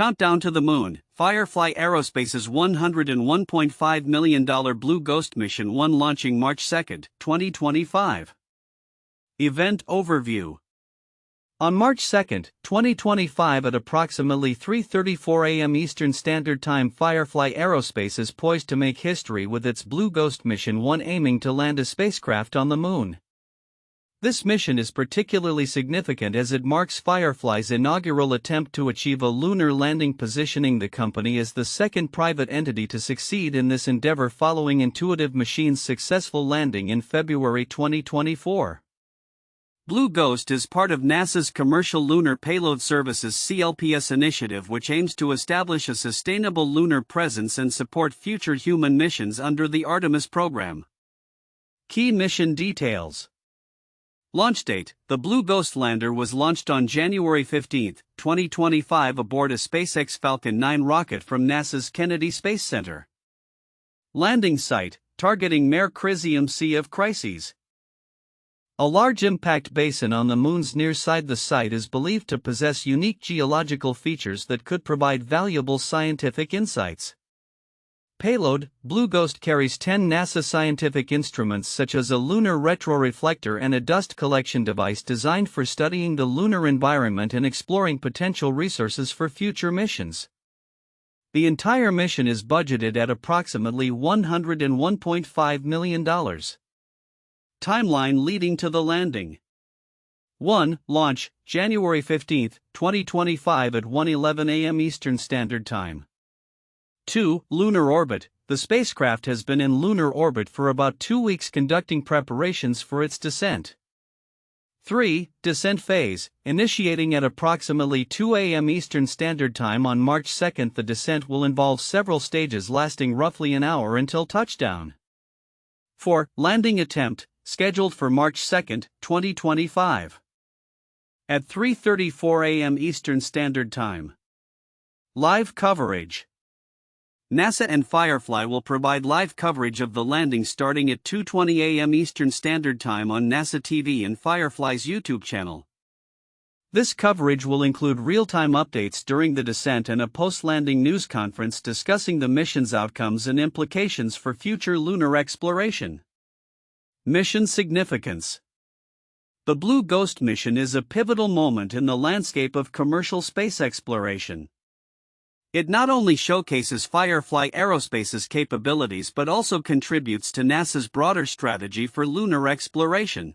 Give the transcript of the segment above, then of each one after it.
Countdown to the Moon, Firefly Aerospace's $101.5 million Blue Ghost Mission 1 launching March 2, 2025. Event Overview. On March 2, 2025 at approximately 3:34 a.m. Eastern Standard Time, Firefly Aerospace is poised to make history with its Blue Ghost Mission 1 aiming to land a spacecraft on the Moon. This mission is particularly significant as it marks Firefly's inaugural attempt to achieve a lunar landing, positioning the company as the second private entity to succeed in this endeavor following Intuitive Machines' successful landing in February 2024. Blue Ghost is part of NASA's Commercial Lunar Payload Services (CLPS) initiative, which aims to establish a sustainable lunar presence and support future human missions under the Artemis program. Key mission details. Launch date: the Blue Ghost lander was launched on January 15, 2025 aboard a SpaceX Falcon 9 rocket from NASA's Kennedy Space Center. Landing site: targeting Mare Crisium Sea of Crises. A large impact basin on the Moon's near side. The site is believed to possess unique geological features that could provide valuable scientific insights. Payload: Blue Ghost carries 10 NASA scientific instruments such as a lunar retroreflector and a dust collection device designed for studying the lunar environment and exploring potential resources for future missions. The entire mission is budgeted at approximately $101.5 million. Timeline leading to the landing. 1. Launch, January 15, 2025 at 1:11 a.m. Eastern Standard Time. 2. Lunar orbit. The spacecraft has been in lunar orbit for about 2 weeks conducting preparations for its descent. 3. Descent phase, initiating at approximately 2 a.m. Eastern Standard Time on March 2. The descent will involve several stages lasting roughly an hour until touchdown. 4. Landing attempt, scheduled for March 2, 2025. At 3:34 a.m. Eastern Standard Time. Live coverage. NASA and Firefly will provide live coverage of the landing starting at 2:20 a.m. Eastern Standard Time on NASA TV and Firefly's YouTube channel. This coverage will include real-time updates during the descent and a post-landing news conference discussing the mission's outcomes and implications for future lunar exploration. Mission significance. The Blue Ghost mission is a pivotal moment in the landscape of commercial space exploration. It not only showcases Firefly Aerospace's capabilities but also contributes to NASA's broader strategy for lunar exploration.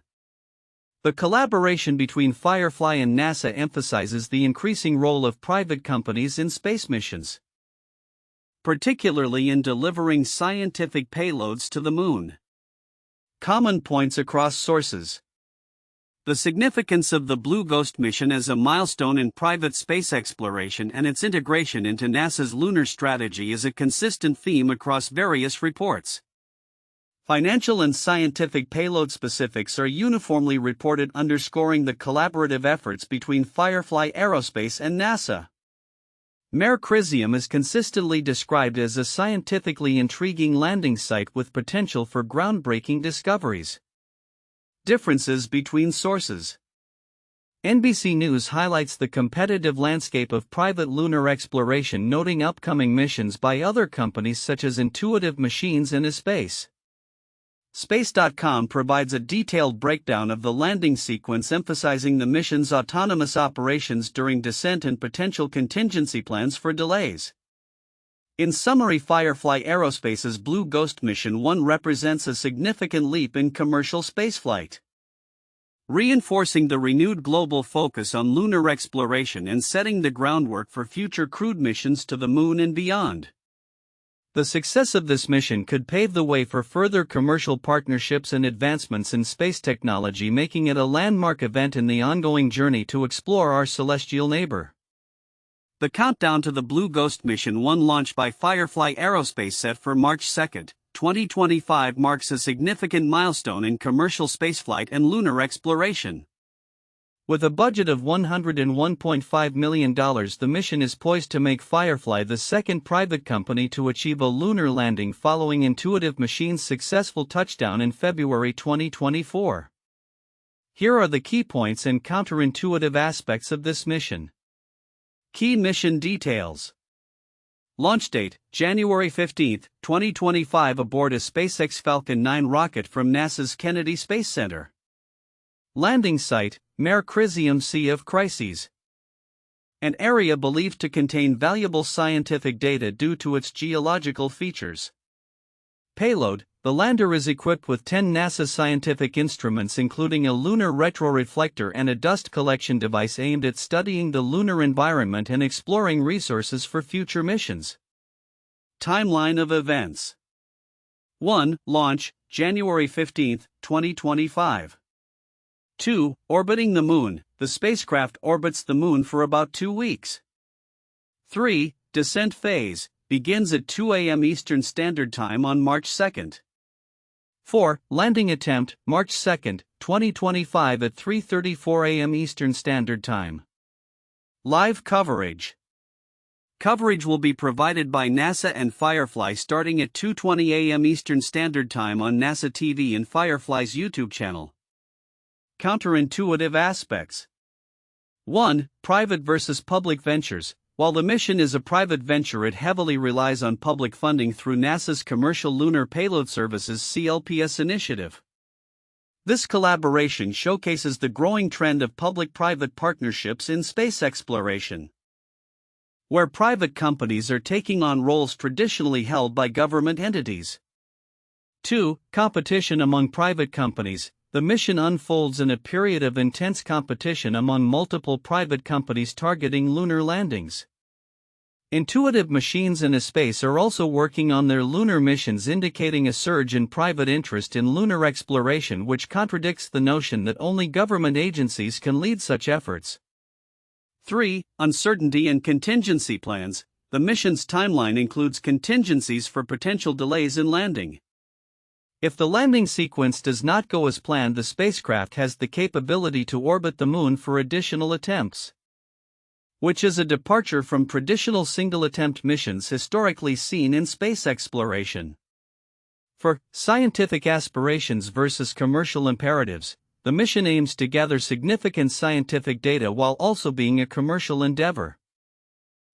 The collaboration between Firefly and NASA emphasizes the increasing role of private companies in space missions, particularly in delivering scientific payloads to the Moon. Common points across sources. The significance of the Blue Ghost mission as a milestone in private space exploration and its integration into NASA's lunar strategy is a consistent theme across various reports. Financial and scientific payload specifics are uniformly reported, underscoring the collaborative efforts between Firefly Aerospace and NASA. Mare Crisium is consistently described as a scientifically intriguing landing site with potential for groundbreaking discoveries. Differences between sources. NBC News highlights the competitive landscape of private lunar exploration, noting upcoming missions by other companies such as Intuitive Machines and Space. Space.com provides a detailed breakdown of the landing sequence, emphasizing the mission's autonomous operations during descent and potential contingency plans for delays. In summary, Firefly Aerospace's Blue Ghost Mission 1 represents a significant leap in commercial spaceflight, reinforcing the renewed global focus on lunar exploration and setting the groundwork for future crewed missions to the Moon and beyond. The success of this mission could pave the way for further commercial partnerships and advancements in space technology, making it a landmark event in the ongoing journey to explore our celestial neighbor. The countdown to the Blue Ghost Mission 1 launch by Firefly Aerospace set for March 2, 2025 marks a significant milestone in commercial spaceflight and lunar exploration. With a budget of $101.5 million, the mission is poised to make Firefly the second private company to achieve a lunar landing following Intuitive Machines' successful touchdown in February 2024. Here are the key points and counterintuitive aspects of this mission. Key mission details. Launch date, January 15, 2025 aboard a SpaceX Falcon 9 rocket from NASA's Kennedy Space Center. Landing site, Mare Crisium Sea of Crises. An area believed to contain valuable scientific data due to its geological features. Payload, the lander is equipped with 10 NASA scientific instruments including a lunar retroreflector and a dust collection device aimed at studying the lunar environment and exploring resources for future missions. Timeline of events. 1. Launch, January 15, 2025. 2. Orbiting the Moon, the spacecraft orbits the Moon for about 2 weeks. 3. Descent phase, begins at 2 a.m. Eastern Standard Time on March 2. 4. Landing attempt, March 2, 2025 at 3:34 a.m. Eastern Standard Time. Live coverage. Coverage will be provided by NASA and Firefly starting at 2:20 a.m. Eastern Standard Time on NASA TV and Firefly's YouTube channel. Counterintuitive aspects. 1. Private versus public ventures. While the mission is a private venture, it heavily relies on public funding through NASA's Commercial Lunar Payload Services (CLPS) initiative. This collaboration showcases the growing trend of public-private partnerships in space exploration, where private companies are taking on roles traditionally held by government entities. 2. Competition among private companies. The mission unfolds in a period of intense competition among multiple private companies targeting lunar landings. Intuitive Machines in Space are also working on their lunar missions, indicating a surge in private interest in lunar exploration, which contradicts the notion that only government agencies can lead such efforts. 3. Uncertainty and contingency plans. The mission's timeline includes contingencies for potential delays in landing. If the landing sequence does not go as planned, the spacecraft has the capability to orbit the Moon for additional attempts, which is a departure from traditional single-attempt missions historically seen in space exploration. For scientific aspirations versus commercial imperatives, the mission aims to gather significant scientific data while also being a commercial endeavor.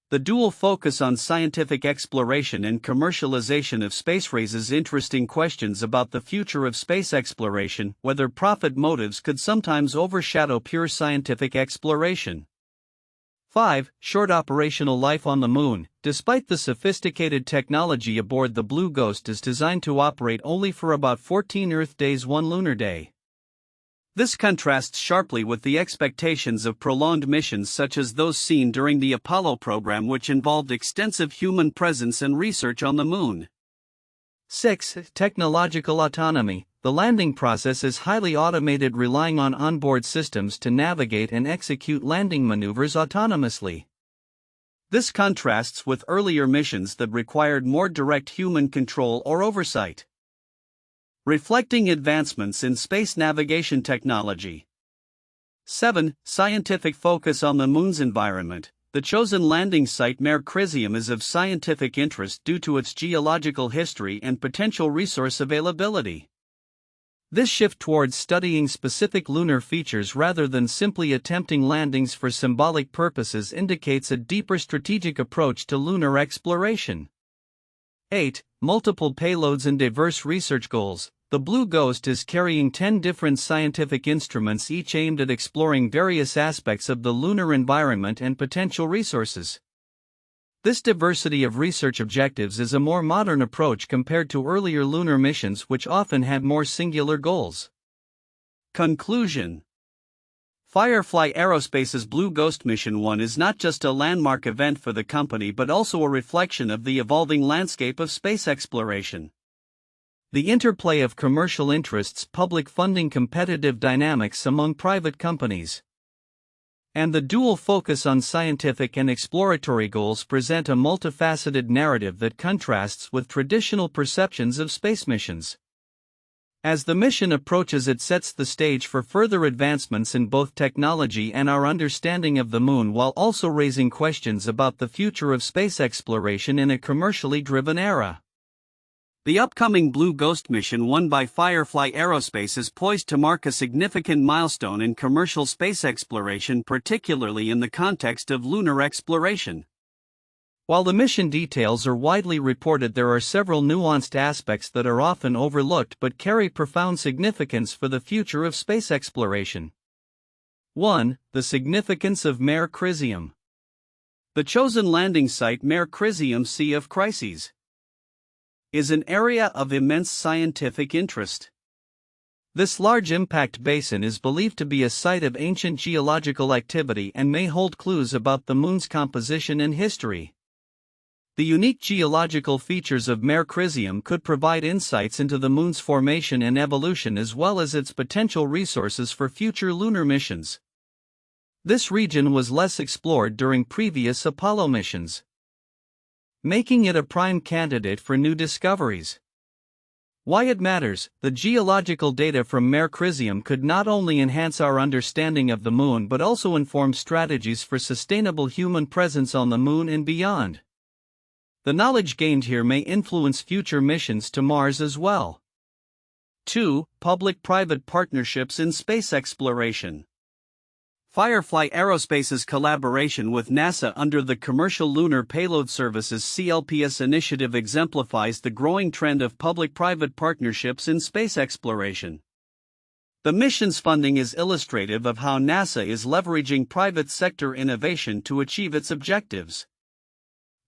The dual focus on scientific exploration and commercialization of space raises interesting questions about the future of space exploration, whether profit motives could sometimes overshadow pure scientific exploration. 5. Short operational life on the Moon. Despite the sophisticated technology aboard, the Blue Ghost is designed to operate only for about 14 Earth days, 1 lunar day. This contrasts sharply with the expectations of prolonged missions such as those seen during the Apollo program, which involved extensive human presence and research on the Moon. 6. Technological autonomy. The landing process is highly automated, relying on onboard systems to navigate and execute landing maneuvers autonomously. This contrasts with earlier missions that required more direct human control or oversight, reflecting advancements in space navigation technology. 7. Scientific focus on the Moon's environment. The chosen landing site, Mare Crisium, is of scientific interest due to its geological history and potential resource availability. This shift towards studying specific lunar features rather than simply attempting landings for symbolic purposes indicates a deeper strategic approach to lunar exploration. 8. Multiple payloads and diverse research goals. The Blue Ghost is carrying 10 different scientific instruments, each aimed at exploring various aspects of the lunar environment and potential resources. This diversity of research objectives is a more modern approach compared to earlier lunar missions, which often had more singular goals. Conclusion. Firefly Aerospace's Blue Ghost Mission 1 is not just a landmark event for the company but also a reflection of the evolving landscape of space exploration. The interplay of commercial interests, public funding, competitive dynamics among private companies, and the dual focus on scientific and exploratory goals present a multifaceted narrative that contrasts with traditional perceptions of space missions. As the mission approaches, it sets the stage for further advancements in both technology and our understanding of the Moon, while also raising questions about the future of space exploration in a commercially driven era. The upcoming Blue Ghost mission won by Firefly Aerospace is poised to mark a significant milestone in commercial space exploration, particularly in the context of lunar exploration. While the mission details are widely reported, there are several nuanced aspects that are often overlooked but carry profound significance for the future of space exploration. 1. The significance of Mare Crisium. The chosen landing site, Mare Crisium Sea of Crises, is an area of immense scientific interest. This large impact basin is believed to be a site of ancient geological activity and may hold clues about the Moon's composition and history. The unique geological features of Mare Crisium could provide insights into the Moon's formation and evolution, as well as its potential resources for future lunar missions. This region was less explored during previous Apollo missions, making it a prime candidate for new discoveries. Why it matters: the geological data from Mare Crisium could not only enhance our understanding of the Moon but also inform strategies for sustainable human presence on the Moon and beyond. The knowledge gained here may influence future missions to Mars as well. 2. Public-private partnerships in space exploration. Firefly Aerospace's collaboration with NASA under the Commercial Lunar Payload Services (CLPS) initiative exemplifies the growing trend of public-private partnerships in space exploration. The mission's funding is illustrative of how NASA is leveraging private sector innovation to achieve its objectives.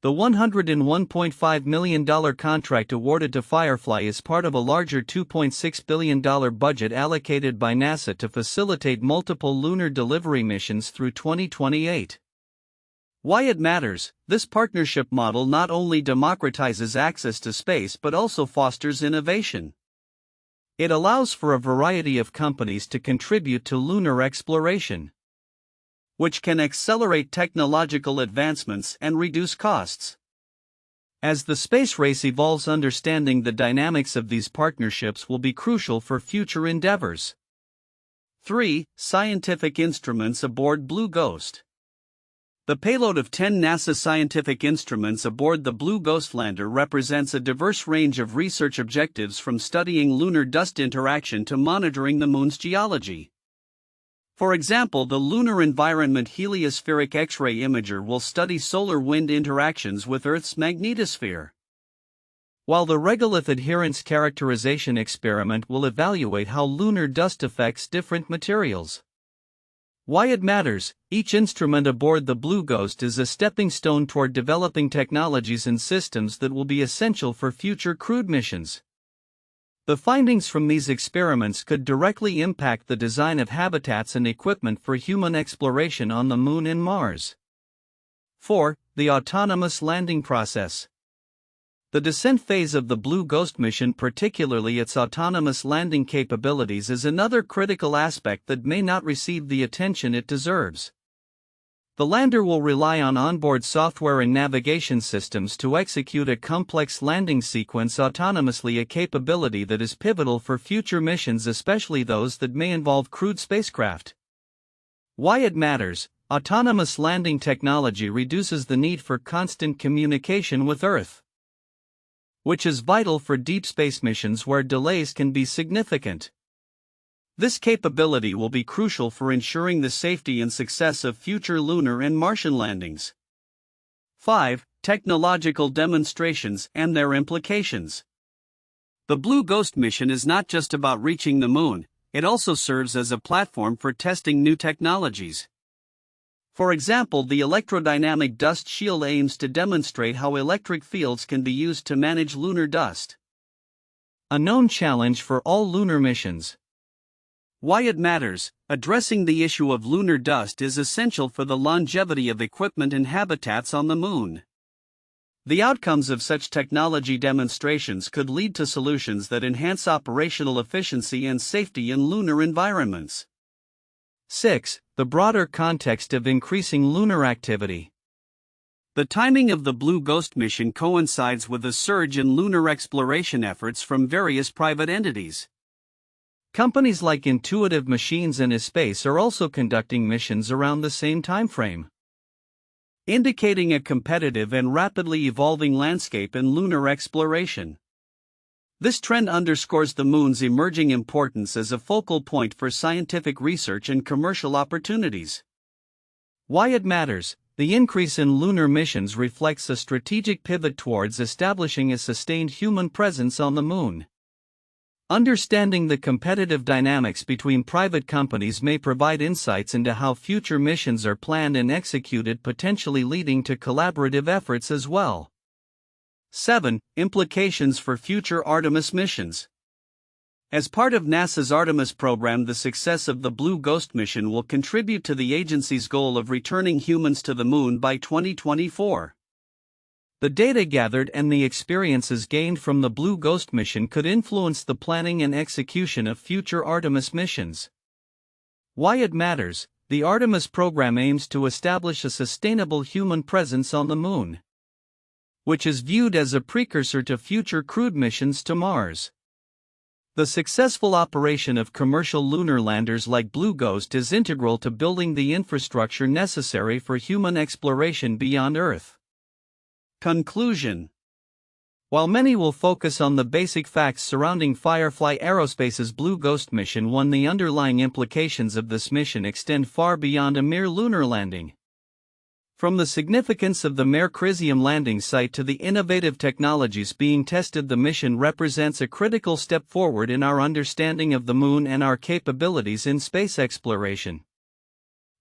The $101.5 million contract awarded to Firefly is part of a larger $2.6 billion budget allocated by NASA to facilitate multiple lunar delivery missions through 2028. Why it matters: this partnership model not only democratizes access to space but also fosters innovation. It allows for a variety of companies to contribute to lunar exploration, which can accelerate technological advancements and reduce costs. As the space race evolves, understanding the dynamics of these partnerships will be crucial for future endeavors. 3. Scientific instruments aboard Blue Ghost. The payload of 10 NASA scientific instruments aboard the Blue Ghost lander represents a diverse range of research objectives, from studying lunar dust interaction to monitoring the Moon's geology. For example, the Lunar Environment Heliospheric X-ray imager will study solar wind interactions with Earth's magnetosphere, while the regolith adherence characterization experiment will evaluate how lunar dust affects different materials. Why it matters: each instrument aboard the Blue Ghost is a stepping stone toward developing technologies and systems that will be essential for future crewed missions. The findings from these experiments could directly impact the design of habitats and equipment for human exploration on the Moon and Mars. 4. The autonomous landing process. The descent phase of the Blue Ghost mission, particularly its autonomous landing capabilities, is another critical aspect that may not receive the attention it deserves. The lander will rely on onboard software and navigation systems to execute a complex landing sequence autonomously, a capability that is pivotal for future missions, especially those that may involve crewed spacecraft. Why it matters: autonomous landing technology reduces the need for constant communication with Earth, which is vital for deep space missions where delays can be significant. This capability will be crucial for ensuring the safety and success of future lunar and Martian landings. 5. Technological demonstrations and their implications. The Blue Ghost mission is not just about reaching the Moon, it also serves as a platform for testing new technologies. For example, the electrodynamic dust shield aims to demonstrate how electric fields can be used to manage lunar dust, a known challenge for all lunar missions. Why it matters: addressing the issue of lunar dust is essential for the longevity of equipment and habitats on the Moon. The outcomes of such technology demonstrations could lead to solutions that enhance operational efficiency and safety in lunar environments. 6. The broader context of increasing lunar activity. The timing of the Blue Ghost mission coincides with a surge in lunar exploration efforts from various private entities. Companies like Intuitive Machines and Espace are also conducting missions around the same timeframe, indicating a competitive and rapidly evolving landscape in lunar exploration. This trend underscores the Moon's emerging importance as a focal point for scientific research and commercial opportunities. Why it matters: the increase in lunar missions reflects a strategic pivot towards establishing a sustained human presence on the Moon. Understanding the competitive dynamics between private companies may provide insights into how future missions are planned and executed, potentially leading to collaborative efforts as well. 7. Implications for future Artemis missions. As part of NASA's Artemis program, the success of the Blue Ghost mission will contribute to the agency's goal of returning humans to the Moon by 2024. The data gathered and the experiences gained from the Blue Ghost mission could influence the planning and execution of future Artemis missions. Why it matters: the Artemis program aims to establish a sustainable human presence on the Moon, which is viewed as a precursor to future crewed missions to Mars. The successful operation of commercial lunar landers like Blue Ghost is integral to building the infrastructure necessary for human exploration beyond Earth. Conclusion. While many will focus on the basic facts surrounding Firefly Aerospace's Blue Ghost mission 1, the underlying implications of this mission extend far beyond a mere lunar landing. From the significance of the Mare Crisium landing site to the innovative technologies being tested, the mission represents a critical step forward in our understanding of the Moon and our capabilities in space exploration.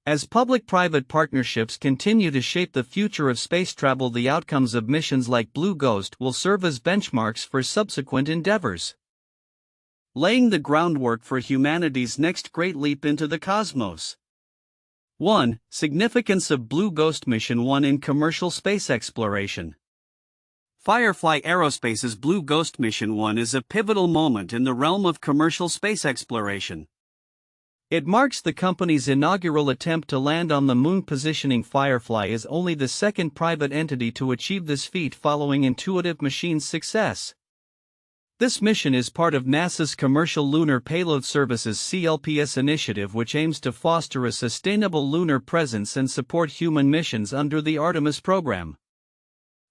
As public-private partnerships continue to shape the future of space travel, the outcomes of missions like Blue Ghost will serve as benchmarks for subsequent endeavors, laying the groundwork for humanity's next great leap into the cosmos. 1. Significance of Blue Ghost Mission 1 in commercial space exploration. Firefly Aerospace's Blue Ghost Mission 1 is a pivotal moment in the realm of commercial space exploration. It marks the company's inaugural attempt to land on the Moon, positioning Firefly as only the second private entity to achieve this feat following Intuitive Machines' success. This mission is part of NASA's Commercial Lunar Payload Services (CLPS) initiative, which aims to foster a sustainable lunar presence and support human missions under the Artemis program.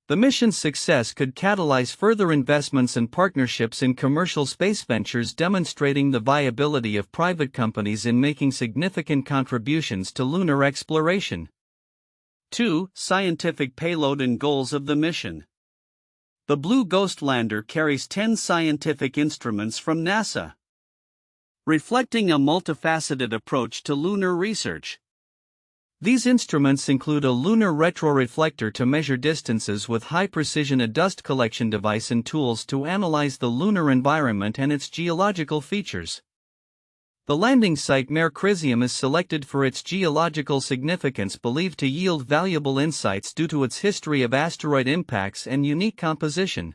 The mission's success could catalyze further investments and partnerships in commercial space ventures, demonstrating the viability of private companies in making significant contributions to lunar exploration. 2. Scientific payload and goals of the mission. The Blue Ghost lander carries 10 scientific instruments from NASA, reflecting a multifaceted approach to lunar research. These instruments include a lunar retroreflector to measure distances with high precision, a dust collection device, and tools to analyze the lunar environment and its geological features. The landing site Mare Crisium is selected for its geological significance, believed to yield valuable insights due to its history of asteroid impacts and unique composition.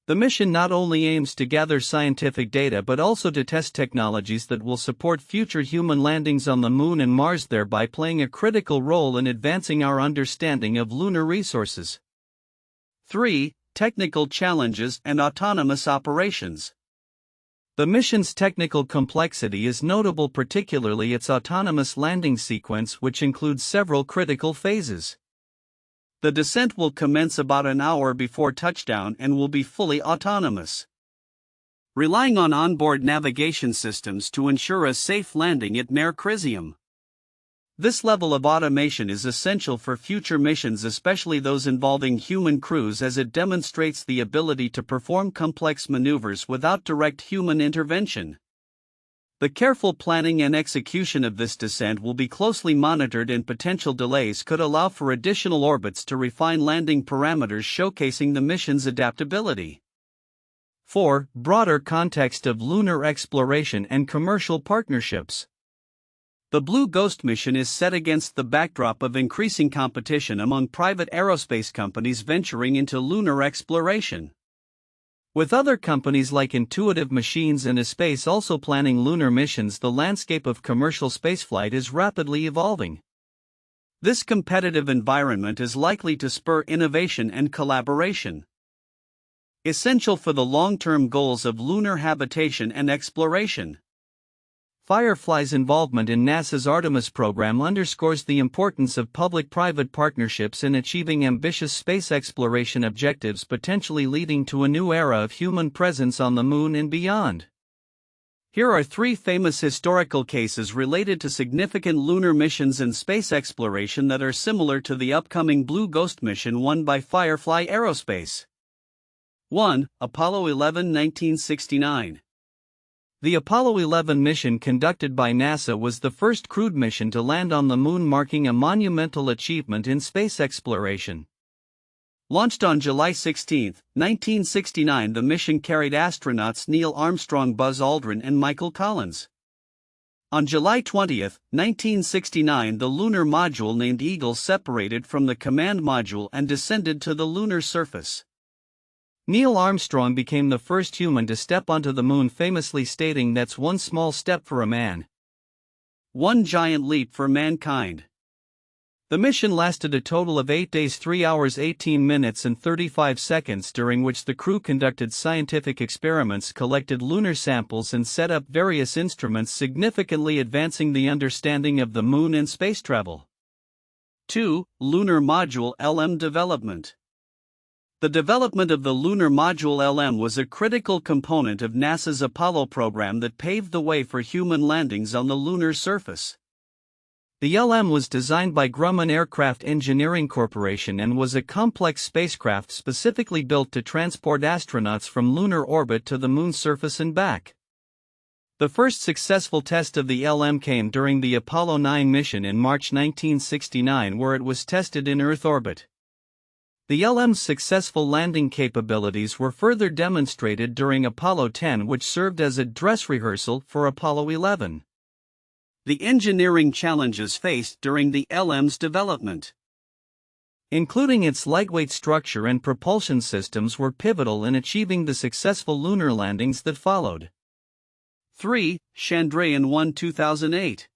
The mission not only aims to gather scientific data but also to test technologies that will support future human landings on the Moon and Mars, thereby playing a critical role in advancing our understanding of lunar resources. 3. Technical challenges and autonomous operations. The mission's technical complexity is notable, particularly its autonomous landing sequence, which includes several critical phases. The descent will commence about an hour before touchdown and will be fully autonomous, relying on onboard navigation systems to ensure a safe landing at Mare Crisium. This level of automation is essential for future missions, especially those involving human crews, as it demonstrates the ability to perform complex maneuvers without direct human intervention. The careful planning and execution of this descent will be closely monitored, and potential delays could allow for additional orbits to refine landing parameters, showcasing the mission's adaptability. 4. Broader context of lunar exploration and commercial partnerships. The Blue Ghost mission is set against the backdrop of increasing competition among private aerospace companies venturing into lunar exploration. With other companies like Intuitive Machines and Espace also planning lunar missions, the landscape of commercial spaceflight is rapidly evolving. This competitive environment is likely to spur innovation and collaboration, essential for the long-term goals of lunar habitation and exploration. Firefly's involvement in NASA's Artemis program underscores the importance of public-private partnerships in achieving ambitious space exploration objectives, potentially leading to a new era of human presence on the Moon and beyond. Here are 3 famous historical cases related to significant lunar missions and space exploration that are similar to the upcoming Blue Ghost mission won by Firefly Aerospace. 1. Apollo 11, 1969. The Apollo 11 mission conducted by NASA was the first crewed mission to land on the Moon, marking a monumental achievement in space exploration. Launched on July 16, 1969, the mission carried astronauts Neil Armstrong, Buzz Aldrin, and Michael Collins. On July 20, 1969, the lunar module named Eagle separated from the command module and descended to the lunar surface. Neil Armstrong became the first human to step onto the Moon, famously stating, "That's one small step for a man, one giant leap for mankind." The mission lasted a total of 8 days, 3 hours, 18 minutes and 35 seconds, during which the crew conducted scientific experiments, collected lunar samples and set up various instruments, significantly advancing the understanding of the Moon and space travel. 2. Lunar Module LM development. The development of the Lunar Module LM was a critical component of NASA's Apollo program that paved the way for human landings on the lunar surface. The LM was designed by Grumman Aircraft Engineering Corporation and was a complex spacecraft specifically built to transport astronauts from lunar orbit to the Moon's surface and back. The first successful test of the LM came during the Apollo 9 mission in March 1969, where it was tested in Earth orbit. The LM's successful landing capabilities were further demonstrated during Apollo 10, which served as a dress rehearsal for Apollo 11. The engineering challenges faced during the LM's development, including its lightweight structure and propulsion systems, were pivotal in achieving the successful lunar landings that followed. 3. Chandrayaan-1 2008.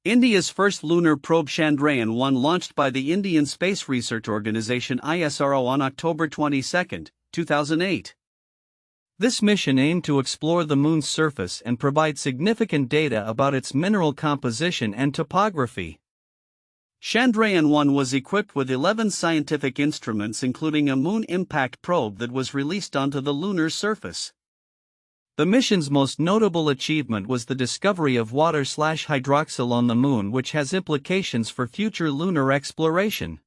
India's first lunar probe Chandrayaan-1, launched by the Indian Space Research Organisation ISRO on October 22, 2008. This mission aimed to explore the Moon's surface and provide significant data about its mineral composition and topography. Chandrayaan-1 was equipped with 11 scientific instruments, including a Moon impact probe that was released onto the lunar surface. The mission's most notable achievement was the discovery of water/hydroxyl on the Moon, which has implications for future lunar exploration.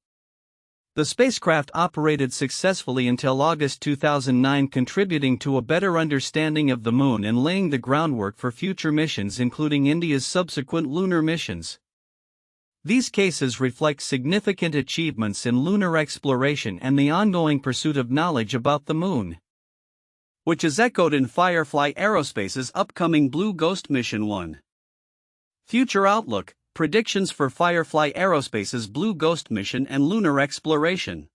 The spacecraft operated successfully until August 2009, contributing to a better understanding of the Moon and laying the groundwork for future missions, including India's subsequent lunar missions. These cases reflect significant achievements in lunar exploration and the ongoing pursuit of knowledge about the Moon, which is echoed in Firefly Aerospace's upcoming Blue Ghost mission 1. Future outlook, predictions for Firefly Aerospace's Blue Ghost mission and lunar exploration.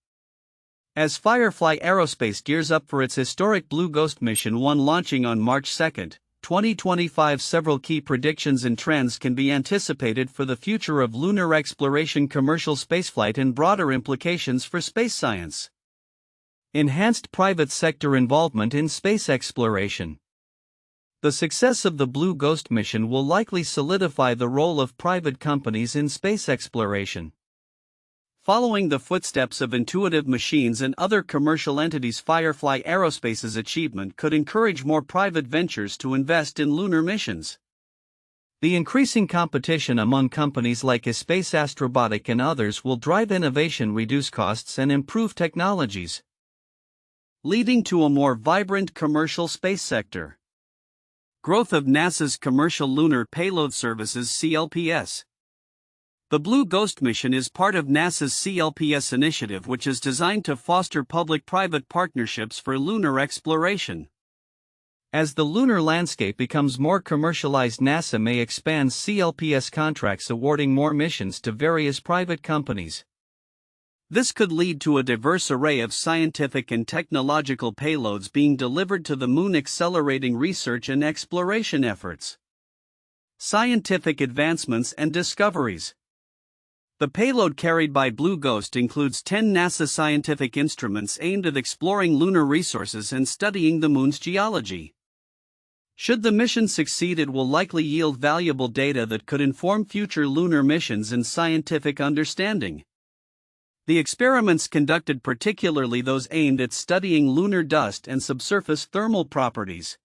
As Firefly Aerospace gears up for its historic Blue Ghost mission 1 launching on March 2, 2025, several key predictions and trends can be anticipated for the future of lunar exploration, commercial spaceflight, and broader implications for space science. Enhanced private sector involvement in space exploration. The success of the Blue Ghost mission will likely solidify the role of private companies in space exploration. Following the footsteps of Intuitive Machines and other commercial entities, Firefly Aerospace's achievement could encourage more private ventures to invest in lunar missions. The increasing competition among companies like Space Astrobotic and others will drive innovation, reduce costs, and improve technologies, leading to a more vibrant commercial space sector. Growth of NASA's Commercial Lunar Payload Services (CLPS). The Blue Ghost mission is part of NASA's CLPS initiative, which is designed to foster public-private partnerships for lunar exploration. As the lunar landscape becomes more commercialized, NASA may expand CLPS contracts, awarding more missions to various private companies. This could lead to a diverse array of scientific and technological payloads being delivered to the Moon, accelerating research and exploration efforts. Scientific advancements and discoveries. The payload carried by Blue Ghost includes 10 NASA scientific instruments aimed at exploring lunar resources and studying the Moon's geology. Should the mission succeed, it will likely yield valuable data that could inform future lunar missions and scientific understanding. The experiments conducted, particularly those aimed at studying lunar dust and subsurface thermal properties,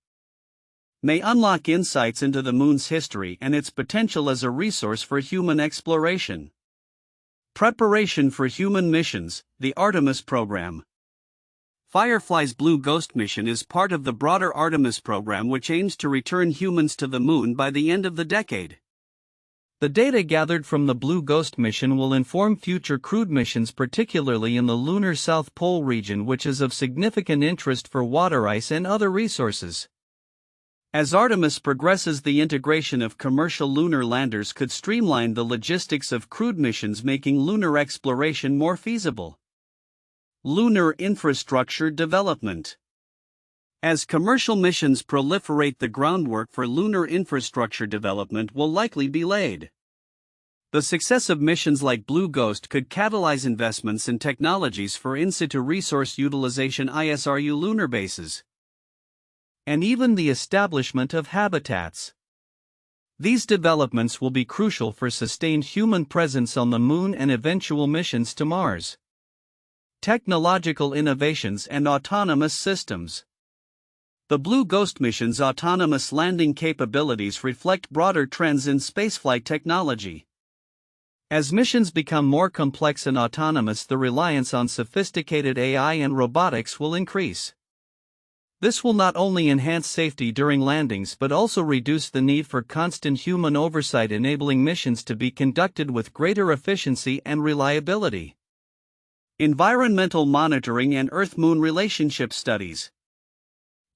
may unlock insights into the Moon's history and its potential as a resource for human exploration. Preparation for human missions, the Artemis program. Firefly's Blue Ghost mission is part of the broader Artemis program, which aims to return humans to the Moon by the end of the decade. The data gathered from the Blue Ghost mission will inform future crewed missions, particularly in the lunar South Pole region, which is of significant interest for water ice and other resources. As Artemis progresses, the integration of commercial lunar landers could streamline the logistics of crewed missions, making lunar exploration more feasible. Lunar infrastructure development. As commercial missions proliferate, the groundwork for lunar infrastructure development will likely be laid. The success of missions like Blue Ghost could catalyze investments in technologies for in-situ resource utilization, ISRU lunar bases, and even the establishment of habitats. These developments will be crucial for sustained human presence on the Moon and eventual missions to Mars. Technological innovations and autonomous systems. The Blue Ghost mission's autonomous landing capabilities reflect broader trends in spaceflight technology. As missions become more complex and autonomous, the reliance on sophisticated AI and robotics will increase. This will not only enhance safety during landings but also reduce the need for constant human oversight, enabling missions to be conducted with greater efficiency and reliability. Environmental monitoring and Earth-Moon relationship studies.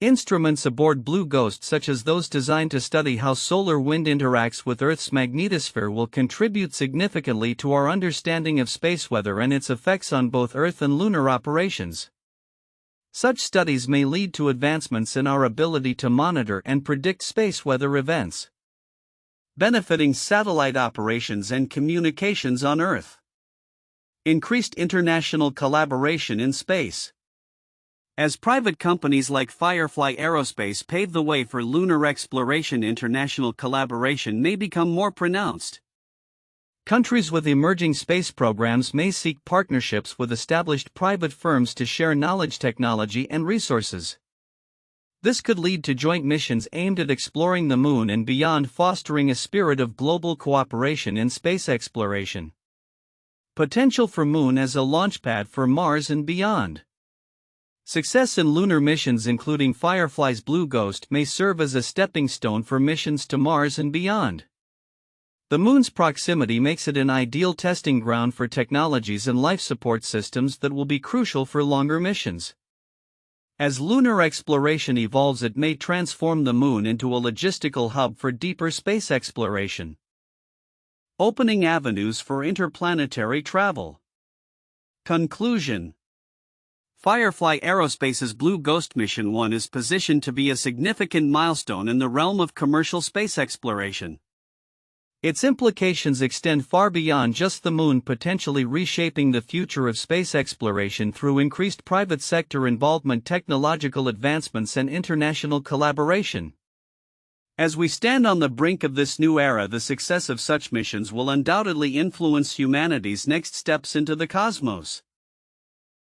Instruments aboard Blue Ghost, such as those designed to study how solar wind interacts with Earth's magnetosphere, will contribute significantly to our understanding of space weather and its effects on both Earth and lunar operations. Such studies may lead to advancements in our ability to monitor and predict space weather events, benefiting satellite operations and communications on Earth. Increased international collaboration in space. As private companies like Firefly Aerospace pave the way for lunar exploration, international collaboration may become more pronounced. Countries with emerging space programs may seek partnerships with established private firms to share knowledge, technology, and resources. This could lead to joint missions aimed at exploring the Moon and beyond, fostering a spirit of global cooperation in space exploration. Potential for Moon as a launchpad for Mars and beyond. Success in lunar missions, including Firefly's Blue Ghost, may serve as a stepping stone for missions to Mars and beyond. The Moon's proximity makes it an ideal testing ground for technologies and life support systems that will be crucial for longer missions. As lunar exploration evolves, it may transform the Moon into a logistical hub for deeper space exploration, opening avenues for interplanetary travel. Conclusion. Firefly Aerospace's Blue Ghost Mission 1 is positioned to be a significant milestone in the realm of commercial space exploration. Its implications extend far beyond just the Moon, potentially reshaping the future of space exploration through increased private sector involvement, technological advancements, and international collaboration. As we stand on the brink of this new era, the success of such missions will undoubtedly influence humanity's next steps into the cosmos.